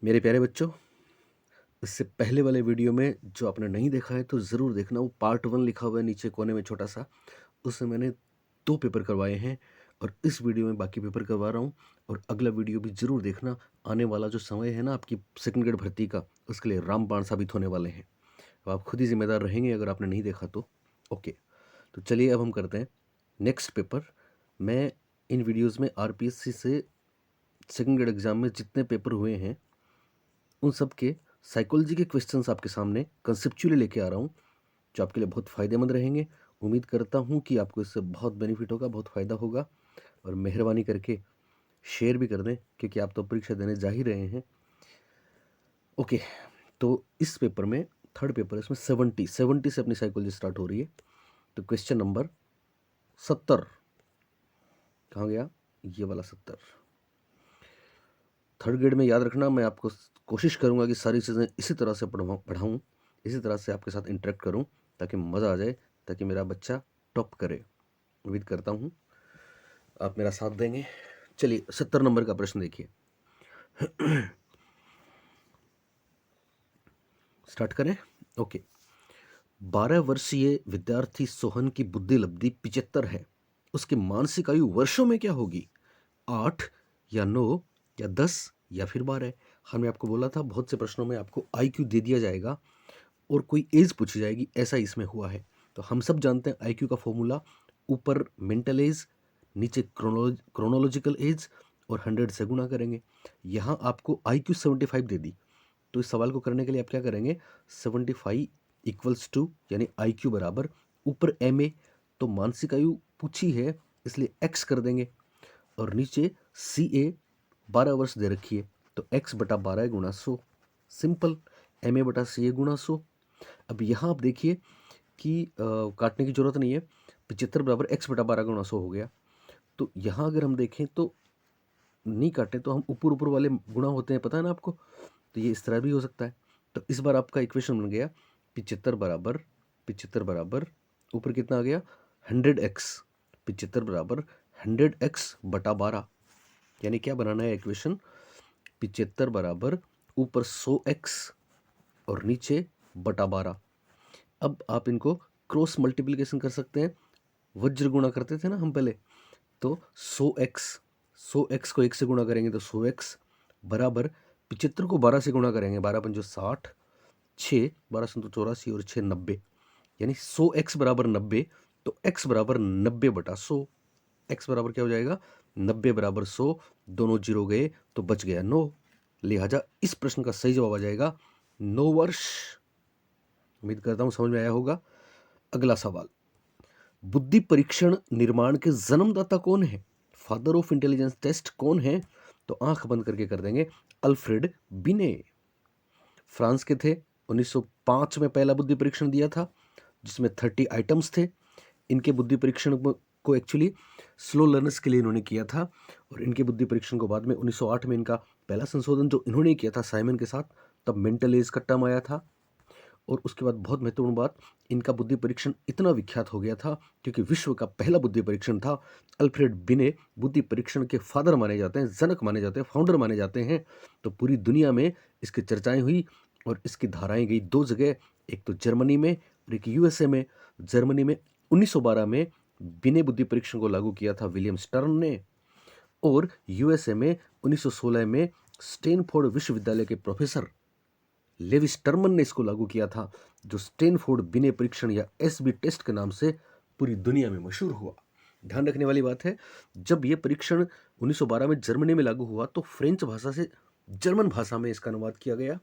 मेरे प्यारे बच्चों, इससे पहले वाले वीडियो में जो आपने नहीं देखा है तो ज़रूर देखना। वो पार्ट 1 लिखा हुआ है नीचे कोने में छोटा-सा, उसमें मैंने 2 पेपर करवाए हैं और इस वीडियो में बाकी पेपर करवा रहा हूँ। और अगला वीडियो भी ज़रूर देखना। आने वाला जो समय है ना आपकी सेकंड ग्रेड भर्ती का, उसके लिए रामबाण साबित होने वाले हैं। अब आप खुद ही ज़िम्मेदार रहेंगे अगर आपने नहीं देखा तो। ओके, तो चलिए अब हम करते हैं नेक्स्ट पेपर। मैं इन वीडियोज़ में आरपीएससी से सेकंड ग्रेड एग्ज़ाम में जितने पेपर हुए हैं उन सब के साइकोलॉजी के क्वेश्चंस आपके सामने कंसेप्चुअली लेके आ रहा हूँ, जो आपके लिए बहुत फ़ायदेमंद रहेंगे। उम्मीद करता हूँ कि आपको इससे बहुत बेनिफिट होगा, बहुत फ़ायदा होगा। और मेहरबानी करके शेयर भी कर दें, क्योंकि आप तो परीक्षा देने जा ही रहे हैं। ओके, तो इस पेपर में थर्ड पेपर है, इसमें 70 से अपनी साइकोलॉजी स्टार्ट हो रही है। तो क्वेश्चन नंबर 70 कहाँ गया? ये वाला 70 थर्ड ग्रेड में। याद रखना, मैं आपको कोशिश करूंगा कि सारी चीज़ें इसी तरह से पढ़ाऊँ, इसी तरह से आपके साथ इंटरेक्ट करूं, ताकि मज़ा आ जाए, ताकि मेरा बच्चा टॉप करे। उम्मीद करता हूं आप मेरा साथ देंगे। चलिए 70 नंबर का प्रश्न देखिए। स्टार्ट करें। ओके। 12 वर्षीय विद्यार्थी सोहन की बुद्धि लब्धि 75 है। उसकी मानसिक आयु वर्षों में क्या होगी? 8 या 9 या 10 या फिर 12? हमने आपको बोला था बहुत से प्रश्नों में आपको आईक्यू दे दिया जाएगा और कोई एज पूछी जाएगी, ऐसा इसमें हुआ है। तो हम सब जानते हैं आईक्यू का फॉर्मूला, ऊपर मेंटल एज, नीचे क्रोनोलॉजिकल एज और 100 से गुणा करेंगे। यहाँ आपको आईक्यू 75 दे दी, तो इस सवाल को करने के लिए आप क्या करेंगे? 75 इक्वल्स टू, यानी आईक्यू बराबर ऊपर एम ए, तो मानसिक आयु पूछी है इसलिए एक्स कर देंगे, और नीचे सी ए 12 वर्ष दे रखी है, तो एक्स बटा 12 गुणा 100। सिंपल, एम ए बटा सी ए गुणा 100। अब यहाँ आप देखिए कि काटने की जरूरत नहीं है। 75 बराबर एक्स बटा 12 गुणा 100 हो गया। तो यहाँ अगर हम देखें तो नहीं काटे तो हम ऊपर ऊपर वाले गुणा होते हैं, पता है ना आपको। तो ये इस तरह भी हो सकता है। तो इस बार आपका इक्वेशन बन गया 75 बराबर ऊपर कितना आ गया? 100x। 75 बराबर 100x बटा 12, यानी क्या बनाना है इक्वेशन? 75 बराबर ऊपर 100x और नीचे बटा 12। अब आप इनको क्रॉस मल्टीप्लिकेशन कर सकते हैं, वज्र गुणा करते थे ना हम पहले। तो 100x को 1 से गुणा करेंगे तो 100x बराबर 75 को 12 से गुणा करेंगे, 12 पंचो 60, 6 12 संतो 84 और 6 90, यानी 100x बराबर 90। तो x बराबर 90 बटा 100। x बराबर क्या हो जाएगा? 90 बराबर 100, दोनों जीरो गए तो बच गया 9। लिहाजा इस प्रश्न का सही जवाब आ जाएगा 9 वर्ष। उम्मीद करता हूं समझ में आया होगा। अगला सवाल, बुद्धि परीक्षण निर्माण के जन्मदाता कौन है? फादर ऑफ इंटेलिजेंस टेस्ट कौन है? तो आंख बंद करके कर देंगे, अल्फ्रेड बिने। फ्रांस के थे। 1905 में पहला बुद्धि परीक्षण दिया था, जिसमें 30 आइटम्स थे। इनके बुद्धि परीक्षण को एक्चुअली स्लो लर्नर्स के लिए इन्होंने किया था, और इनके बुद्धि परीक्षण को बाद में 1908 में इनका पहला संशोधन जो इन्होंने किया था साइमन के साथ, तब मेंटल एज का टर्म आया था। और उसके बाद बहुत महत्वपूर्ण बात, इनका बुद्धि परीक्षण इतना विख्यात हो गया था क्योंकि विश्व का पहला बुद्धि परीक्षण था। अल्फ्रेड बिने बुद्धि परीक्षण के फादर माने जाते हैं, जनक माने जाते हैं, फाउंडर माने जाते हैं। तो पूरी दुनिया में इसकी चर्चाएं हुई और इसकी धाराएं गई 2 जगह, एक तो जर्मनी में और एक यूएसए में। जर्मनी में 1912 में बिने बुद्धि परीक्षण को लागू किया था विलियम स्टर्न ने, और यूएसए में 1916 में स्टैनफोर्ड विश्वविद्यालय के प्रोफेसर लेवी स्टर्मन ने इसको लागू किया था, जो स्टैनफोर्ड बिने परीक्षण या एसबी टेस्ट के नाम से पूरी दुनिया में मशहूर हुआ। ध्यान रखने वाली बात है, जब यह परीक्षण 1912 में जर्मनी में लागू हुआ तो फ्रेंच भाषा से जर्मन भाषा में इसका अनुवाद किया गया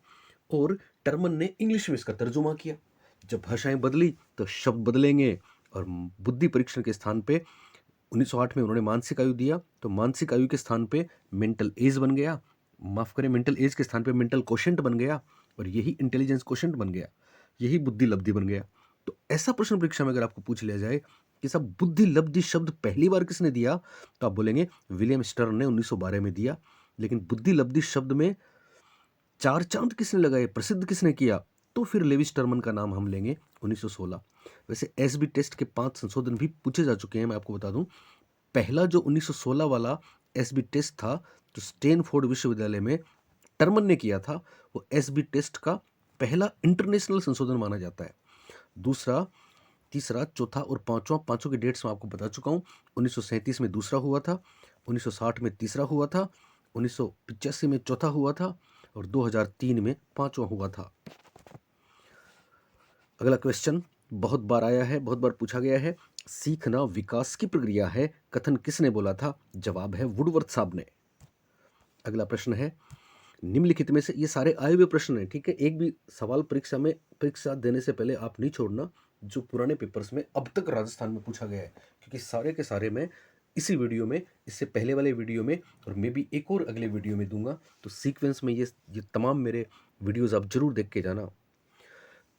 और टर्मन ने इंग्लिश में इसका तर्जुमा किया। जब भाषाएं बदली तो शब्द बदलेंगे, और बुद्धि परीक्षण के स्थान पे 1908 में उन्होंने मानसिक आयु दिया, तो मानसिक आयु के स्थान पे मेंटल एज बन गया। माफ करें, मेंटल एज के स्थान पे मेंटल कोशेंट बन गया, और यही इंटेलिजेंस कोशेंट बन गया, यही बुद्धि लब्धि बन गया। तो ऐसा प्रश्न परीक्षा में अगर आपको पूछ लिया जाए कि सब बुद्धि लब्धि शब्द पहली बार किसने दिया, तो आप बोलेंगे विलियम स्टर्न ने 1912 में दिया। लेकिन बुद्धि लब्धि शब्द में 4 चांद किसने लगाए, प्रसिद्ध किसने किया, तो फिर लेवी स्टर्मन का नाम हम लेंगे 1916। वैसे एसबी टेस्ट के 5 संशोधन भी पूछे जा चुके हैं, मैं आपको बता दूं। पहला जो 1916 वाला एसबी टेस्ट था, जो स्टैनफोर्ड विश्वविद्यालय में टर्मन ने किया था, वो एसबी टेस्ट का पहला इंटरनेशनल संशोधन माना जाता है। दूसरा, तीसरा, चौथा और पांचवा, पांचों की डेट्स मैं आपको बता चुका हूँ। 1937 में दूसरा हुआ था, 1960 में तीसरा हुआ था, 1985 में चौथा हुआ था और 2003 में पांचवा हुआ था। अगला क्वेश्चन बहुत बार आया है, बहुत बार पूछा गया है। सीखना विकास की प्रक्रिया है, कथन किसने बोला था? जवाब है वुडवर्थ साहब ने। अगला प्रश्न है, निम्नलिखित में से, ये सारे आए हुए प्रश्न हैं, ठीक है, एक भी सवाल परीक्षा देने से पहले आप नहीं छोड़ना जो पुराने पेपर्स में अब तक राजस्थान में पूछा गया है, क्योंकि सारे के सारे मैं इसी वीडियो में, इससे पहले वाले वीडियो में और मे भी एक और अगले वीडियो में दूंगा। तो सीक्वेंस में ये तमाम मेरे वीडियोज आप जरूर देख के जाना।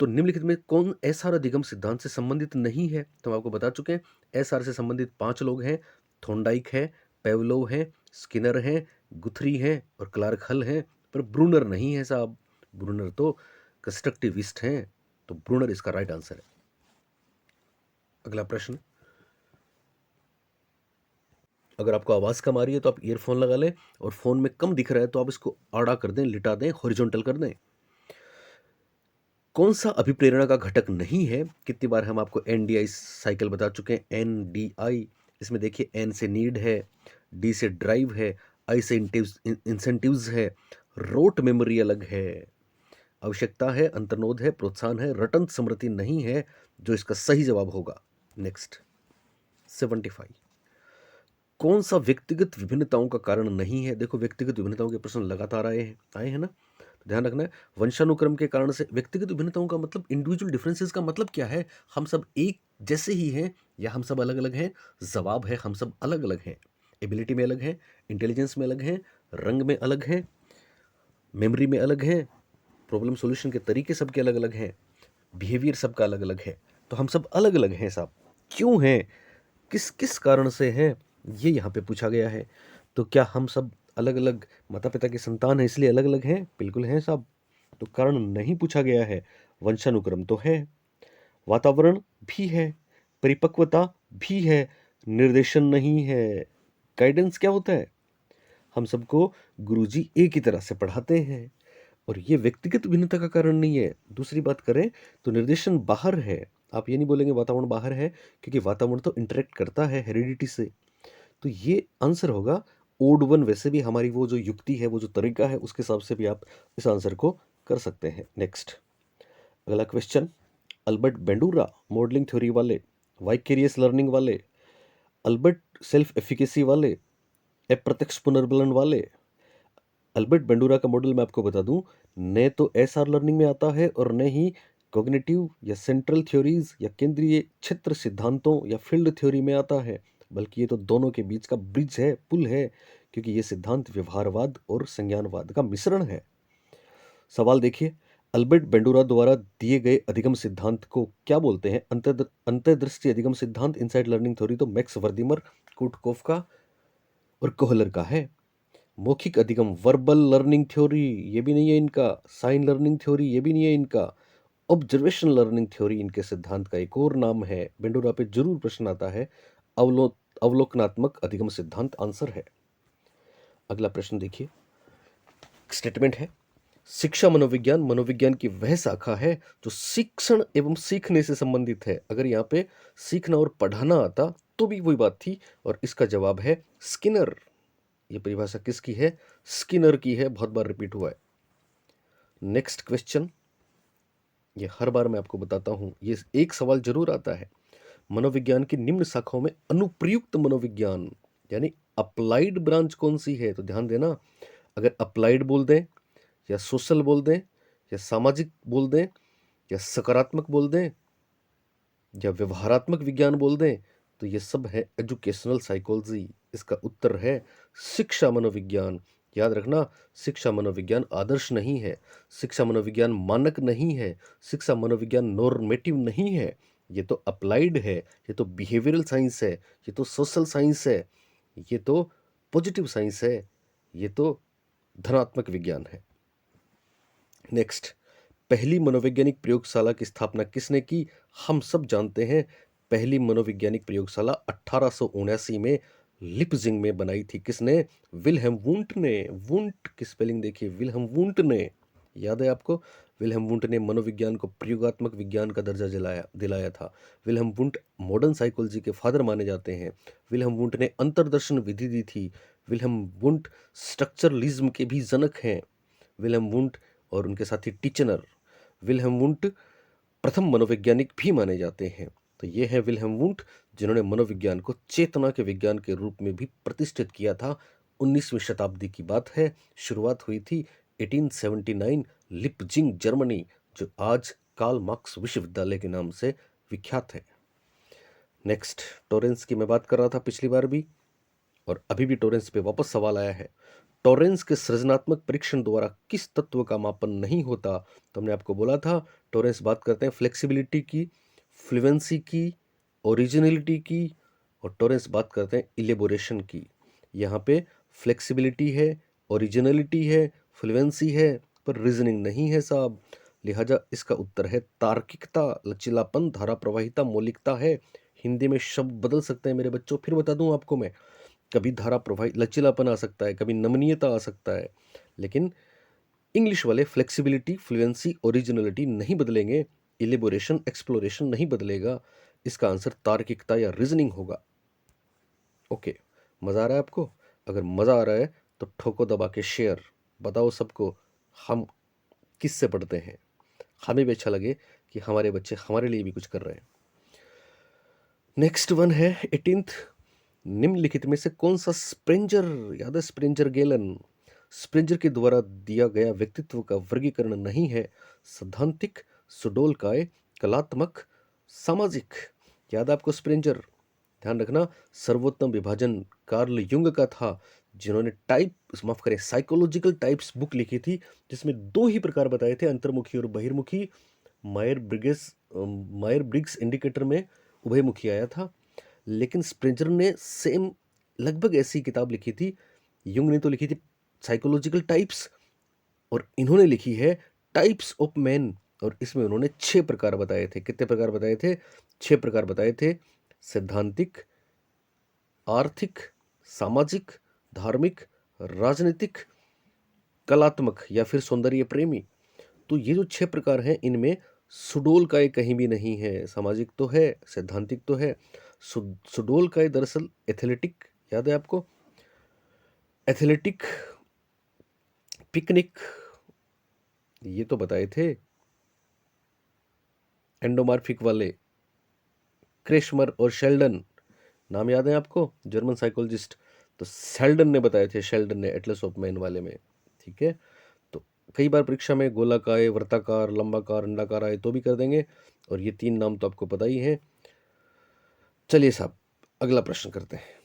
तो निम्नलिखित में कौन एसआर अधिगम सिद्धांत से संबंधित नहीं है? तो हम आपको बता चुके हैं, एसआर से संबंधित 5 लोग हैं। थॉर्नडाइक है, पेवलोव है, स्किनर है, गुथरी है और क्लार्क हल है, पर ब्रूनर नहीं है साहब। ब्रूनर तो कंस्ट्रक्टिविस्ट हैं, तो ब्रूनर इसका राइट आंसर है। अगला प्रश्न, अगर आपको आवाज कम आ रही है तो आप ईयरफोन लगा लें, और फोन में कम दिख रहा है तो आप इसको आड़ा कर दें, लिटा दें, हॉरिजॉन्टल कर दें। कौन सा अभिप्रेरणा का घटक नहीं है? कितनी बार हम आपको एनडीआई साइकिल बता चुके हैं, एनडीआई। इसमें देखिए, एन से नीड है, डी से ड्राइव है, आई से इंसेंटिव्स है, रोट मेमोरी अलग है, आवश्यकता है, अंतर्नोद है, प्रोत्साहन है, रटन स्मृति नहीं है, जो इसका सही जवाब होगा। नेक्स्ट 75, कौन सा व्यक्तिगत विभिन्नताओं का कारण नहीं है? देखो, व्यक्तिगत विभिन्नताओं के प्रश्न लगातार आए हैं ना, तो ध्यान रखना है। वंशानुक्रम के कारण से व्यक्तिगत विभिन्नताओं का मतलब, इंडिविजुअल डिफरेंसेस का मतलब क्या है? हम सब एक जैसे ही हैं या हम सब अलग अलग हैं? जवाब है, हम सब अलग अलग हैं। एबिलिटी में अलग हैं, इंटेलिजेंस में अलग हैं, रंग में अलग हैं, मेमोरी में अलग हैं, प्रॉब्लम सॉल्यूशन के तरीके सबके अलग अलग हैं, बिहेवियर सबका अलग अलग है। तो हम सब अलग अलग हैं साहब। क्यों हैं, किस किस कारण से हैं, ये यहाँ पे पूछा गया है। तो क्या हम सब अलग अलग माता पिता की संतान है इसलिए अलग अलग हैं? बिल्कुल हैं साहब। तो कारण नहीं पूछा गया है। वंशानुक्रम तो है, वातावरण भी है, परिपक्वता भी है, निर्देशन नहीं है। गाइडेंस क्या होता है? हम सबको गुरुजी एक ही तरह से पढ़ाते हैं, और ये व्यक्तिगत भिन्नता का कारण नहीं है। दूसरी बात करें तो निर्देशन बाहर है। आप ये नहीं बोलेंगे वातावरण बाहर है, क्योंकि वातावरण तो इंटरेक्ट करता है हेरिडिटी से। तो ये आंसर होगा ओड वन। वैसे भी हमारी वो जो युक्ति है, वो जो तरीका है, उसके हिसाब से भी आप इस आंसर को कर सकते हैं। नेक्स्ट, अगला question, Albert Bandura modelling theory वाले, वाइकेरियस लर्निंग वाले, अल्बर्ट सेल्फ एफिकेसी वाले, अप्रत्यक्ष पुनर्बलन वाले। अल्बर्ट बेंडूरा का मॉडल मैं आपको बता दूं, न तो एसआर लर्निंग में आता है और न ही कॉग्निटिव या सेंट्रल थ्योरीज या केंद्रीय क्षेत्र सिद्धांतों या फील्ड थ्योरी में आता है, बल्कि ये तो दोनों के बीच का ब्रिज है, पुल है, क्योंकि ये सिद्धांत व्यवहारवाद और संज्ञानवाद का मिश्रण है। सवाल देखिए, अल्बर्ट बेंडूरा द्वारा दिए गए अधिगम सिद्धांत को क्या बोलते हैं? अंतर्दृष्टि अधिगम सिद्धांत, इनसाइड लर्निंग थ्योरी तो मैक्स वर्दिमर, कुटकोफ और कोहलर का है। मौखिक अधिगम, वर्बल लर्निंग थ्योरी, ये भी नहीं है इनका। साइन लर्निंग थ्योरी, ये भी नहीं है इनका। ऑब्जर्वेशन लर्निंग थ्योरी इनके सिद्धांत का एक और नाम है। बेंडूरा पे जरूर प्रश्न आता है। अवलोकनात्मक अधिगम सिद्धांत आंसर है। अगला प्रश्न देखिए, स्टेटमेंट है, शिक्षा मनोविज्ञान मनोविज्ञान की वह शाखा है जो शिक्षण एवं सीखने से संबंधित है। अगर यहाँ पे सीखना और पढ़ाना आता तो भी वही बात थी, और इसका जवाब है स्किनर। ये परिभाषा किसकी है? स्किनर की है, बहुत बार रिपीट हुआ है। नेक्स्ट क्वेश्चन, ये हर बार मैं आपको बताता हूं, ये एक सवाल जरूर आता है। मनोविज्ञान की निम्न शाखाओं में अनुप्रयुक्त मनोविज्ञान यानी अप्लाइड ब्रांच कौन सी है? तो ध्यान देना, अगर अप्लाइड बोल दें या सोशल बोल दें या सामाजिक बोल दें या सकारात्मक बोल दें या व्यवहारात्मक विज्ञान बोल दें, तो ये सब है एजुकेशनल साइकोलॉजी। इसका उत्तर है शिक्षा मनोविज्ञान। याद रखना, शिक्षा मनोविज्ञान आदर्श नहीं है, शिक्षा मनोविज्ञान मानक नहीं है, शिक्षा मनोविज्ञान नॉर्मेटिव नहीं है। ये तो अप्लाइड है, ये तो बिहेवियरल साइंस है, ये तो सोशल साइंस है, ये तो पॉजिटिव साइंस है, ये तो धनात्मक विज्ञान है। नेक्स्ट, पहली मनोवैज्ञानिक प्रयोगशाला की स्थापना किसने की? हम सब जानते हैं, पहली मनोवैज्ञानिक प्रयोगशाला 1879 में लिपजिंग में बनाई थी किसने? विल्हेम वुंट ने। वुंट की स्पेलिंग देखिए, विल्हेम वुंट ने। याद है आपको? विल्हेम वुंट ने मनोविज्ञान को प्रयोगात्मक विज्ञान का दर्जा दिलाया दिलाया था। विल्हेम वुंट मॉडर्न साइकोलॉजी के फादर माने जाते हैं। विल्हेम वुंट ने अंतर्दर्शन विधि दी थी। विल्हेम वुंट स्ट्रक्चरलिज्म के भी जनक हैं। विल्हेम वुंट और उनके साथी टिचनर। विल्हेम वुंट प्रथम मनोवैज्ञानिक भी माने जाते हैं। तो ये है विल्हेम वुंट, जिन्होंने मनोविज्ञान को चेतना के विज्ञान के रूप में भी प्रतिष्ठित किया था। 19वीं शताब्दी की बात है, शुरुआत हुई थी 1879 लिपजिंग जर्मनी, जो आज कार्ल मार्क्स विश्वविद्यालय के नाम से विख्यात है। नेक्स्ट, टॉरेंस की मैं बात कर रहा था पिछली बार भी, और अभी भी टॉरेंस पे वापस सवाल आया है। टॉरेंस के सृजनात्मक परीक्षण द्वारा किस तत्व का मापन नहीं होता? तो हमने आपको बोला था, टॉरेंस बात करते हैं फ्लेक्सिबिलिटी की, फ्लुएंसी की, ओरिजिनलिटी की, और टॉरेंस बात करते हैं इलेबोरेशन की। यहाँ पे फ्लेक्सिबिलिटी है, ओरिजिनलिटी है, फ्लुएंसी है, पर रीजनिंग नहीं है साहब। लिहाजा इसका उत्तर है तार्किकता, लचीलापन, धारा प्रवाहिता, मौलिकता है। हिंदी में शब्द बदल सकते हैं मेरे बच्चों, फिर बता दूं आपको मैं। कभी धारा प्रवाही लचीलापन आ सकता है, कभी नमनीयता आ सकता है, लेकिन इंग्लिश वाले फ्लेक्सिबिलिटी, फ्लुएंसी, ओरिजिनलिटी नहीं बदलेंगे। इलेबोरेशन, एक्सप्लोरेशन नहीं बदलेगा। इसका आंसर तार्किकता या रीजनिंग होगा। ओके, मज़ा आ रहा है आपको? अगर मज़ा आ रहा है तो ठोको दबा के शेयर, बताओ सबको हम किससे पढ़ते हैं। हमें भी अच्छा लगे कि हमारे बच्चे हमारे लिए भी कुछ कर रहे हैं। नेक्स्ट वन है 18th, निम्नलिखित में से कौन सा स्प्रेंजर, याद है स्प्रेंजर गेलन, स्प्रेंजर के द्वारा दिया गया व्यक्तित्व का वर्गीकरण नहीं है? सैद्धांतिक, सुडोलकाय, कलात्मक, सामाजिक। याद है आपको स्प्रेंजर? ध्यान रखना, सर्वोत्तम विभाजन कार्ल युंग का था, जिन्होंने माफ करें, साइकोलॉजिकल टाइप्स बुक लिखी थी, जिसमें दो ही प्रकार बताए थे, अंतर्मुखी और बहिर्मुखी। मायर ब्रिग्स इंडिकेटर में उभयमुखी आया था, लेकिन स्प्रेंजर ने सेम लगभग ऐसी किताब लिखी थी। युंग ने तो लिखी थी साइकोलॉजिकल टाइप्स, और इन्होंने लिखी है टाइप्स ऑफ मैन, और इसमें उन्होंने 6 प्रकार बताए थे। कितने प्रकार बताए थे? 6 प्रकार बताए थे। सैद्धांतिक, आर्थिक, सामाजिक, धार्मिक, राजनीतिक, कलात्मक या फिर सौंदर्य प्रेमी। तो ये जो 6 प्रकार हैं, इनमें सुडोल काय कहीं भी नहीं है। सामाजिक तो है, सैद्धांतिक तो है। सुडोल काय दरअसल एथलेटिक, याद है आपको? एथलेटिक, पिकनिक, ये तो बताए थे। एंडोमार्फिक वाले क्रेशमर और शेल्डन, नाम याद है आपको? German psychologist. तो शेल्डन ने बताए थे, शेल्डन ने एटलस ऑफ मैन वाले में। ठीक है, तो कई बार परीक्षा में गोलाकार, वृत्ताकार, लंबाकार, अंडाकार आए तो भी कर देंगे, और ये 3 नाम तो आपको पता ही है। चलिए साहब, अगला प्रश्न करते हैं।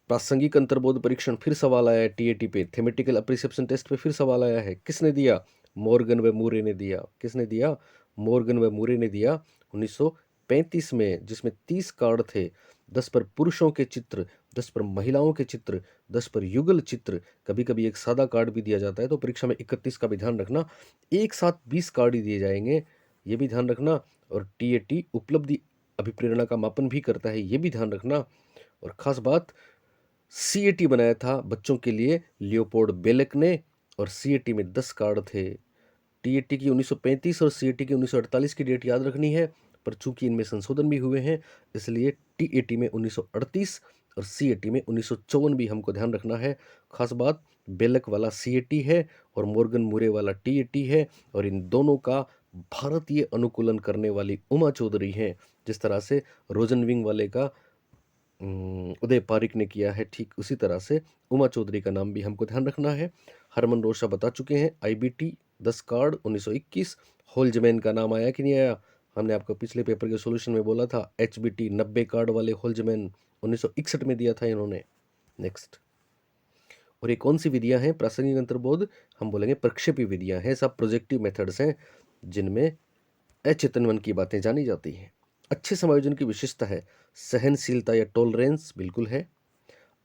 प्रासंगिक अंतर्बोध परीक्षण, फिर सवाल आया है टीएटी पे। थेमेटिकल अप्रिसिएप्शन टेस्ट पे फिर सवाल आया है। किसने दिया? मॉर्गन व मूरे ने दिया। किसने दिया? मॉर्गन व मूरे ने दिया 1935 में, जिसमें 30 कार्ड थे। 10 पर पुरुषों के चित्र, 10 पर महिलाओं के चित्र, 10 पर युगल चित्र, कभी कभी एक सादा कार्ड भी दिया जाता है। तो परीक्षा में 31 का भी ध्यान रखना, एक साथ 20 कार्ड ही दिए जाएंगे, ये भी ध्यान रखना। और टीएटी उपलब्धि अभिप्रेरणा का मापन भी करता है, ये भी ध्यान रखना। और खास बात, सीएटी बनाया था बच्चों के लिए लियोपोल्ड बेलेक ने, और सीएटी में 10 कार्ड थे। टीएटी की 1935 और सीएटी की 1948 की डेट याद रखनी है, पर चूंकि इनमें संशोधन भी हुए हैं, इसलिए टीएटी में 1938 और सीएटी में 1954 भी हमको ध्यान रखना है। खास बात, बेलेक वाला सीएटी है और मॉर्गन मूरे वाला टीएटी है, और इन दोनों का भारतीय अनुकूलन करने वाली उमा चौधरी हैं। जिस तरह से रोजनविंग वाले का उदय पारिक ने किया है, ठीक उसी तरह से उमा चौधरी का नाम भी हमको ध्यान रखना है। हरमन रोशा बता चुके हैं, आईबीटी 10 कार्ड 1921। होल्जमैन का नाम आया कि नहीं आया? हमने आपको पिछले पेपर के सॉल्यूशन में बोला था, एचबीटी 90 कार्ड वाले होल्जमैन 1961 में दिया था इन्होंने। नेक्स्ट, और ये कौन सी विधियां हैं प्रासंगिक अंतर्बोध? हम बोलेंगे प्रक्षेपी विधियां हैं, सब प्रोजेक्टिव मेथड्स हैं, जिनमें अचेतन मन की बातें जानी जाती हैं। अच्छे समायोजन की विशेषता है सहनशीलता या टॉलरेंस, बिल्कुल है।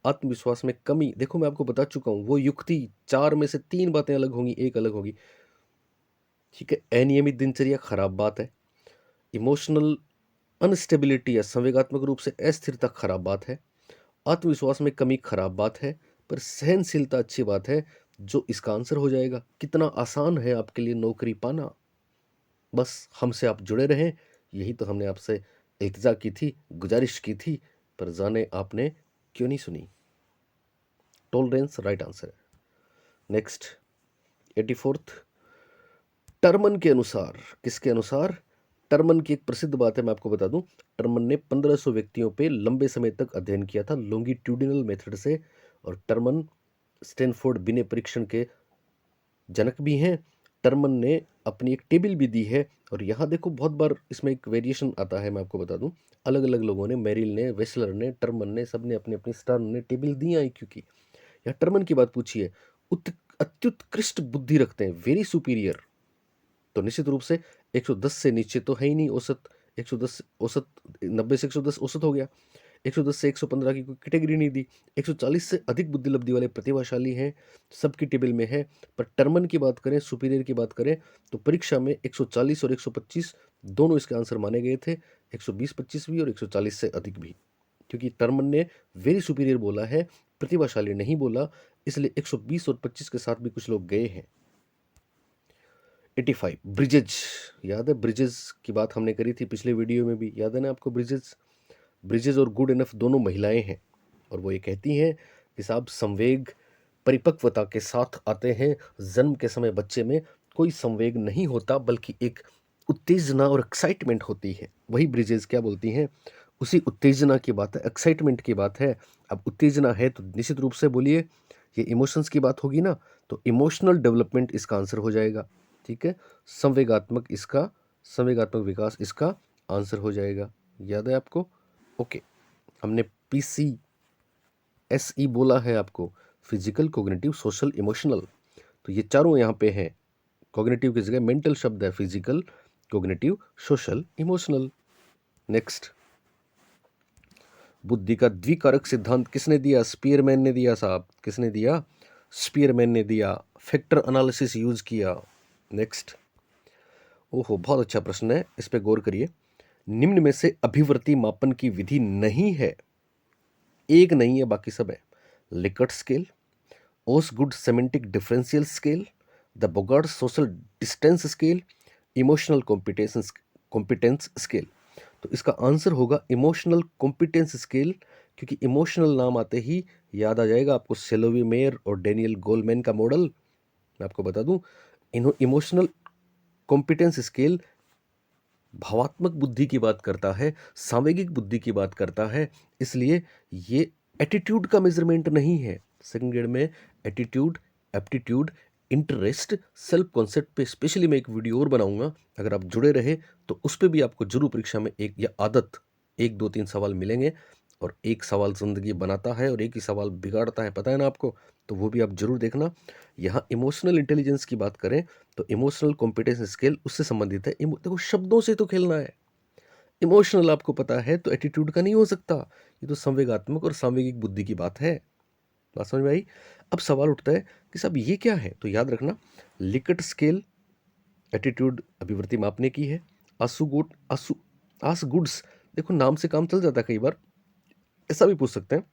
आत्मविश्वास में कमी, देखो मैं आपको बता चुका हूं, वो युक्ति 4 में से 3 बातें अलग होंगी, एक अलग होगी। ठीक है, अनियमित दिनचर्या खराब बात है। इमोशनल अनस्टेबिलिटी या संवेगात्मक रूप से अस्थिरता खराब बात है। आत्मविश्वास में कमी खराब बात है, पर सहनशीलता अच्छी बात है, जो इसका आंसर हो जाएगा। कितना आसान है आपके लिए नौकरी पाना। बस हमसे आप जुड़े रहें, यही तो हमने आपसे इल्तिजा की थी, गुजारिश की थी, पर जाने आपने क्यों नहीं सुनी। टॉलरेंस राइट आंसर है। नेक्स्ट 84th, टर्मन के अनुसार, किसके अनुसार? टर्मन की एक प्रसिद्ध बात है, मैं आपको बता दूं। टर्मन ने 1500 व्यक्तियों पे लंबे समय तक अध्ययन किया था लॉन्गिट्यूडिनल मेथड से, और टर्मन स्टैनफोर्ड बिने परीक्षण के जनक भी हैं। टर्मन ने अपनी एक टेबल भी दी है, और यहाँ देखो बहुत बार इसमें एक वेरिएशन आता है, मैं आपको बता दूं। अलग अलग लोगों ने, मेरिल ने, वेसलर ने, टर्मन ने, सब ने अपनी अपनी स्टर्न ने टेबल दी IQ की। यहाँ टर्मन की बात पूछी है, अत्युत्कृष्ट बुद्धि रखते हैं, वेरी सुपीरियर, तो निश्चित रूप से 110 से नीचे तो है ही नहीं औसत। 110 औसत, 90 से 110 औसत हो गया। 110 से 115 की कोई कैटेगरी नहीं दी। 140 से अधिक बुद्धि लब्धि वाले प्रतिभाशाली हैं, सबकी टेबल में है। पर टर्मन की बात करें, सुपीरियर की बात करें, तो परीक्षा में 140 और 125 दोनों इसके आंसर माने गए थे। 120-25 भी और 140 से अधिक भी, क्योंकि टर्मन ने वेरी सुपीरियर बोला है, प्रतिभाशाली नहीं बोला, इसलिए 120 और 25 के साथ भी कुछ लोग गए हैं। 85 ब्रिजेज, याद है? ब्रिजेज की बात हमने करी थी पिछले वीडियो में भी, याद है ना आपको? ब्रिजेज और गुड इनफ दोनों महिलाएं हैं, और वो ये कहती हैं कि साहब संवेग परिपक्वता के साथ आते हैं। जन्म के समय बच्चे में कोई संवेग नहीं होता, बल्कि एक उत्तेजना और एक्साइटमेंट होती है। वही ब्रिजेज क्या बोलती हैं? उसी उत्तेजना की बात है, एक्साइटमेंट की बात है। अब उत्तेजना है तो निश्चित रूप से बोलिए ये इमोशंस की बात होगी ना, तो इमोशनल डेवलपमेंट इसका आंसर हो जाएगा। ठीक है, संवेगात्मक विकास इसका आंसर हो जाएगा। याद है आपको? ओके, हमने PCSE बोला है आपको, फिजिकल, कॉग्निटिव, सोशल, इमोशनल। तो ये चारों यहाँ पे हैं। कॉग्निटिव की जगह मेंटल शब्द है, physical, cognitive, social, emotional. Next, बुद्धि का द्विकारक सिद्धांत किसने दिया? स्पीयरमैन ने दिया साहब। किसने दिया? स्पीयरमैन ने दिया। फैक्टर एनालिसिस यूज किया। नेक्स्ट, ओहो बहुत अच्छा प्रश्न है, इस पे गौर करिए। निम्न में से अभिवर्ती मापन की विधि नहीं है, एक नहीं है, बाकी सब है। Likert scale, Osgood semantic differential scale, the Bogard social distance scale, emotional competence scale. तो इसका आंसर होगा इमोशनल कॉम्पिटेंस स्केल, क्योंकि इमोशनल नाम आते ही याद आ जाएगा आपको सेलोवी मेयर और डेनियल गोलमैन का मॉडल। मैं आपको बता दूं, इमोशनल कॉम्पिटेंस स्केल भावात्मक बुद्धि की बात करता है, सांवेगिक बुद्धि की बात करता है, इसलिए ये एटीट्यूड का मेजरमेंट नहीं है। सेकंड ग्रेड में attitude, aptitude, interest, self concept पे स्पेशली मैं एक वीडियो और बनाऊंगा, अगर आप जुड़े रहे तो उस पर भी आपको जरूर परीक्षा में एक या आदत 1 2 3 सवाल मिलेंगे। और एक सवाल जिंदगी बनाता है और एक ही सवाल बिगाड़ता है, पता है ना आपको? तो वो भी आप जरूर देखना। यहाँ इमोशनल इंटेलिजेंस की बात करें तो इमोशनल कॉम्पिटेंस स्केल उससे संबंधित है। देखो शब्दों से तो खेलना है। इमोशनल आपको पता है तो एटीट्यूड का नहीं हो सकता, ये तो संवेगात्मक और सांवेगिक बुद्धि की बात है। बात समझ में आई? अब सवाल उठता है कि साहब ये क्या है? तो याद रखना, लिकर्ट स्केल एटीट्यूड अभिवृत्ति मापने की है। आसगुड्स, देखो नाम से काम चल जाता है कई बार, ऐसा भी पूछ सकते हैं।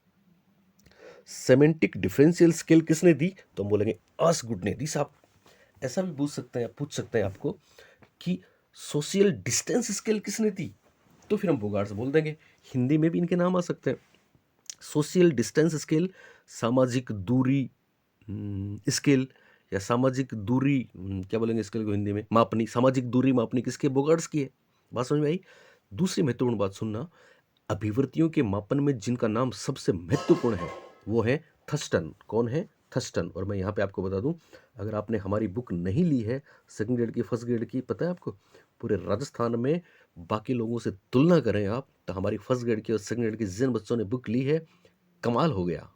सेमेंटिक डिफरेंशियल स्केल किसने दी? तो हम बोलेंगे आसगुड ने दी साहब। ऐसा भी पूछ सकते हैं आपको कि सोशल डिस्टेंस स्केल किसने दी? तो फिर हम बोगार्ड से बोल देंगे। हिंदी में भी इनके नाम आ सकते हैं। सोशल डिस्टेंस स्केल, सामाजिक दूरी स्केल, या सामाजिक दूरी क्या बोलेंगे स्केल को हिंदी में? मापनी, सामाजिक दूरी मापनी किसके? बोगार्ड्स की है। बात समझ में आई? दूसरी महत्वपूर्ण बात सुनना, अभिवृत्तियों के मापन में जिनका नाम सबसे महत्वपूर्ण है वो है थर्स्टन। कौन है? थर्स्टन। और मैं यहाँ पे आपको बता दूं, अगर आपने हमारी बुक नहीं ली है सेकंड ग्रेड की, फर्स्ट ग्रेड की, पता है आपको पूरे राजस्थान में बाकी लोगों से तुलना करें आप तो हमारी फर्स्ट ग्रेड की और सेकंड ग्रेड की जिन बच्चों ने बुक ली है, कमाल हो गया।